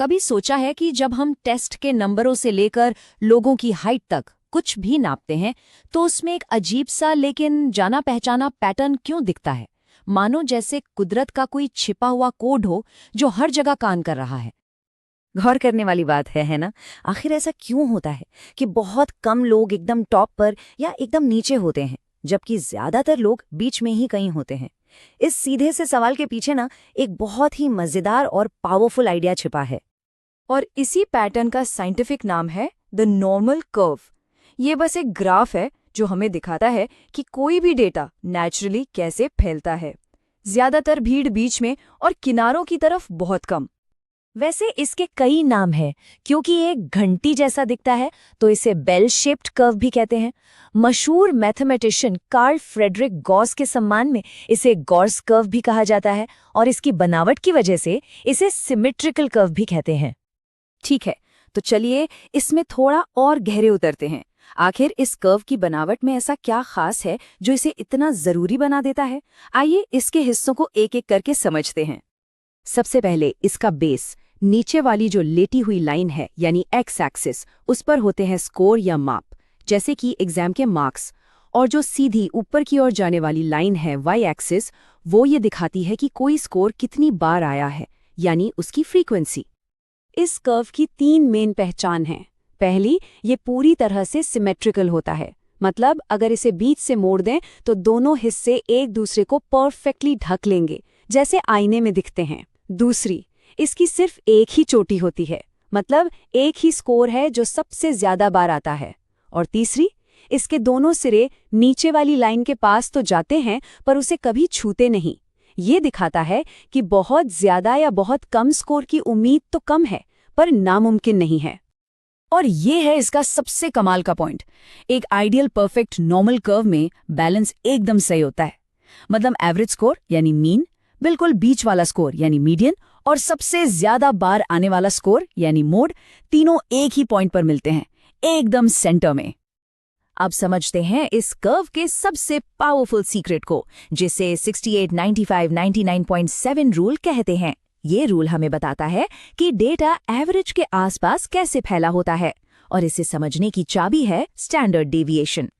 कभी सोचा है कि जब हम टेस्ट के नंबरों से लेकर लोगों की हाइट तक कुछ भी नापते हैं तो उसमें एक अजीब सा लेकिन जाना पहचाना पैटर्न क्यों दिखता है? मानो जैसे कुदरत का कोई छिपा हुआ कोड हो जो हर जगह काम कर रहा है। गौर करने वाली बात है ना। आखिर ऐसा क्यों होता है कि बहुत कम लोग एकदम टॉप पर या एकदम नीचे होते हैं, जबकि ज्यादातर लोग बीच में ही कहीं होते हैं? इस सीधे से सवाल के पीछे ना एक बहुत ही मजेदार और पावरफुल आइडिया छिपा है। और इसी पैटर्न का साइंटिफिक नाम है द नॉर्मल कर्व। ये बस एक ग्राफ है जो हमें दिखाता है कि कोई भी डेटा नेचुरली कैसे फैलता है। ज्यादातर भीड़ बीच में और किनारों की तरफ बहुत कम। वैसे इसके कई नाम हैं, क्योंकि ये घंटी जैसा दिखता है तो इसे बेल शेप्ड कर्व भी कहते हैं। मशहूर मैथमेटिशियन कार्ल फ्रेडरिक गॉस के सम्मान में इसे गॉस कर्व भी कहा जाता है और इसकी बनावट की वजह से इसे सिमेट्रिकल कर्व भी कहते हैं। ठीक है, तो चलिए इसमें थोड़ा और गहरे उतरते हैं। आखिर इस कर्व की बनावट में ऐसा क्या खास है जो इसे इतना जरूरी बना देता है? आइए इसके हिस्सों को एक एक करके समझते हैं। सबसे पहले इसका बेस, नीचे वाली जो लेटी हुई लाइन है यानी एक्स एक्सिस, उस पर होते हैं स्कोर या माप, जैसे कि एग्जाम के मार्क्स। और जो सीधी ऊपर की ओर जाने वाली लाइन है वाई एक्सिस, वो ये दिखाती है कि कोई स्कोर कितनी बार आया है, यानी उसकी फ्रीक्वेंसी। इस कर्व की 3 मेन पहचान हैं। पहली, ये पूरी तरह से सिमेट्रिकल होता है, मतलब अगर इसे बीच से मोड़ दें तो दोनों हिस्से एक दूसरे को परफेक्टली ढक लेंगे, जैसे आईने में दिखते हैं। दूसरी, इसकी सिर्फ एक ही चोटी होती है, मतलब एक ही स्कोर है जो सबसे ज्यादा बार आता है। और तीसरी, इसके दोनों सिरे नीचे वाली लाइन के पास तो जाते हैं पर उसे कभी छूते नहीं। ये दिखाता है कि बहुत ज्यादा या बहुत कम स्कोर की उम्मीद तो कम है पर नामुमकिन नहीं है। और ये है इसका सबसे कमाल का पॉइंट। एक आइडियल परफेक्ट नॉर्मल कर्व में बैलेंस एकदम सही होता है। मतलब एवरेज स्कोर यानी मीन, बिल्कुल बीच वाला स्कोर यानी मीडियन, और सबसे ज्यादा बार आने वाला स्कोर यानी मोड, तीनों एक ही पॉइंट पर मिलते हैं, एकदम सेंटर में। अब समझते हैं इस कर्व के सबसे पावरफुल सीक्रेट को, जिसे 68, 95, 99.7 रूल कहते हैं। ये रूल हमें बताता है कि डेटा एवरेज के आसपास कैसे फैला होता है, और इसे समझने की चाबी है स्टैंडर्ड डेविएशन।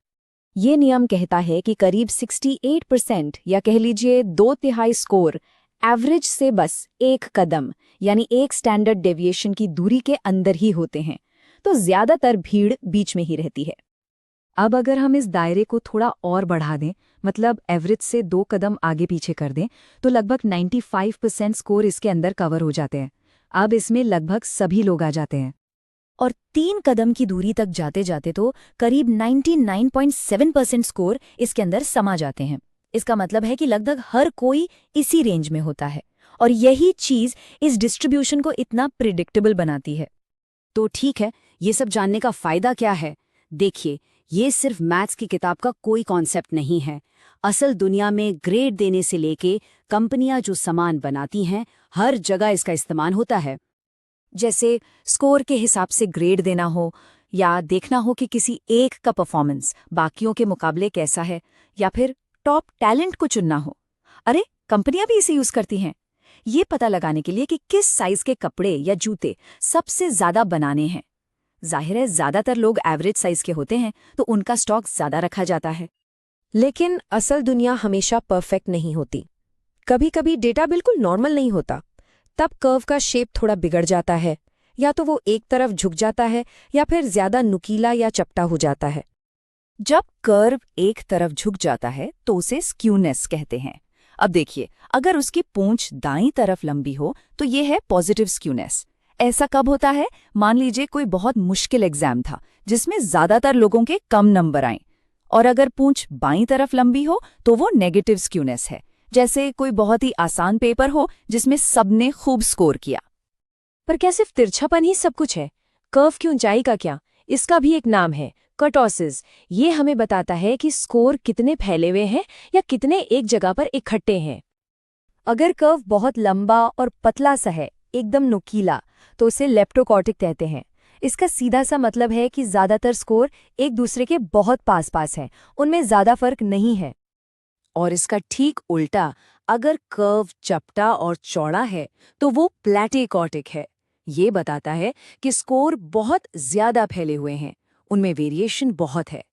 ये नियम कहता है कि करीब 68% या कह लीजिए 2/3 स्कोर एवरेज से बस एक कदम यानी एक स्टैंडर्ड डेविएशन की दूरी के अंदर ही होते हैं, तो ज्यादातर भीड़ बीच में ही रहती है। अब अगर हम इस दायरे को थोड़ा और बढ़ा दें, मतलब एवरेज से 2 कदम आगे पीछे कर दें, तो लगभग 95% स्कोर इसके अंदर कवर हो जाते हैं। अब इसमें लगभग सभी लोग आ जाते हैं। और 3 कदम की दूरी तक जाते जाते तो करीब 99.7% स्कोर इसके अंदर समा जाते हैं। इसका मतलब है कि लगभग हर कोई इसी रेंज में होता है, और यही चीज इस डिस्ट्रीब्यूशन को इतना प्रिडिक्टेबल बनाती है। तो ठीक है, ये सब जानने का फायदा क्या है? देखिए, ये सिर्फ मैथ्स की किताब का कोई कॉन्सेप्ट नहीं है। असल दुनिया में ग्रेड देने से लेके कंपनियां जो सामान बनाती हैं, हर जगह इसका इस्तेमाल होता है। जैसे स्कोर के हिसाब से ग्रेड देना हो, या देखना हो कि किसी एक का परफॉर्मेंस बाकियों के मुकाबले कैसा है, या फिर टॉप टैलेंट को चुनना हो। अरे, कंपनियां भी इसे यूज करती हैं, ये पता लगाने के लिए कि किस साइज के कपड़े या जूते सबसे ज्यादा बनाने हैं। जाहिर है ज्यादातर लोग एवरेज साइज के होते हैं, तो उनका स्टॉक ज्यादा रखा जाता है। लेकिन असल दुनिया हमेशा परफेक्ट नहीं होती। कभी कभी डेटा बिल्कुल नॉर्मल नहीं होता, तब कर्व का शेप थोड़ा बिगड़ जाता है, या तो वो एक तरफ झुक जाता है या फिर ज्यादा नुकीला या चपटा हो जाता है। जब कर्व एक तरफ झुक जाता है तो उसे स्क्यूनेस कहते हैं। अब देखिए, अगर उसकी पूंछ दाईं तरफ लंबी हो तो ये है पॉजिटिव स्क्यूनेस। ऐसा कब होता है? मान लीजिए कोई बहुत मुश्किल एग्जाम था जिसमें ज्यादातर लोगों के कम नंबर आए, और अगर पूंछ बाईं तरफ लंबी हो तो वो नेगेटिव स्क्यूनेस है। जैसे कोई बहुत ही आसान पेपर हो जिसमें सबने खूब स्कोर किया। पर क्या सिर्फ तिरछापन ही सब कुछ है? कर्व की ऊंचाई का क्या? इसका भी एक नाम है, कर्टोसिस। ये हमें बताता है कि स्कोर कितने फैले हुए हैं या कितने एक जगह पर इकट्ठे हैं। अगर कर्व बहुत लंबा और पतला सा है, एकदम नुकीला, तो उसे लेप्टोकॉर्टिक कहते हैं। इसका सीधा सा मतलब है कि ज्यादातर स्कोर एक दूसरे के बहुत पास पास हैं, उनमें ज्यादा फर्क नहीं है। और इसका ठीक उल्टा, अगर कर्व चपटा और चौड़ा है तो वो प्लेटिकॉर्टिक है। ये बताता है कि स्कोर बहुत ज्यादा फैले हुए हैं, उनमें वेरिएशन बहुत है।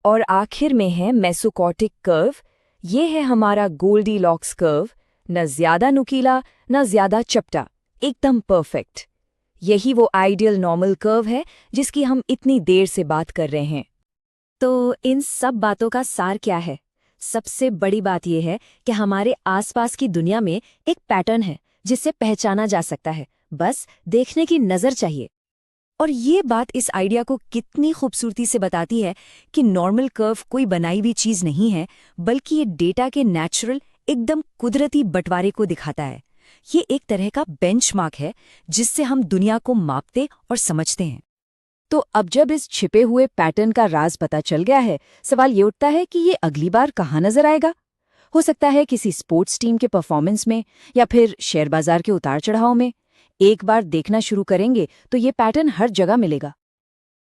और आखिर में है मेसोकॉर्टिक कर्व। ये है हमारा गोल्डीलॉक्स कर्व, न ज्यादा नुकीला न ज्यादा चपटा, एकदम परफेक्ट। यही वो आइडियल नॉर्मल कर्व है जिसकी हम इतनी देर से बात कर रहे हैं। तो इन सब बातों का सार क्या है? सबसे बड़ी बात यह है कि हमारे आसपास की दुनिया में एक पैटर्न है जिसे पहचाना जा सकता है, बस देखने की नजर चाहिए। और ये बात इस आइडिया को कितनी खूबसूरती से बताती है कि नॉर्मल कर्व कोई बनाई हुई चीज नहीं है, बल्कि ये डेटा के नेचुरल, एकदम कुदरती बंटवारे को दिखाता है। ये एक तरह का बेंचमार्क है जिससे हम दुनिया को मापते और समझते हैं। तो अब जब इस छिपे हुए पैटर्न का राज पता चल गया है, सवाल ये उठता है कि ये अगली बार कहाँ नजर आएगा? हो सकता है किसी स्पोर्ट्स टीम के परफॉर्मेंस में, या फिर शेयर बाजार के उतार चढ़ाव में। एक बार देखना शुरू करेंगे तो ये पैटर्न हर जगह मिलेगा।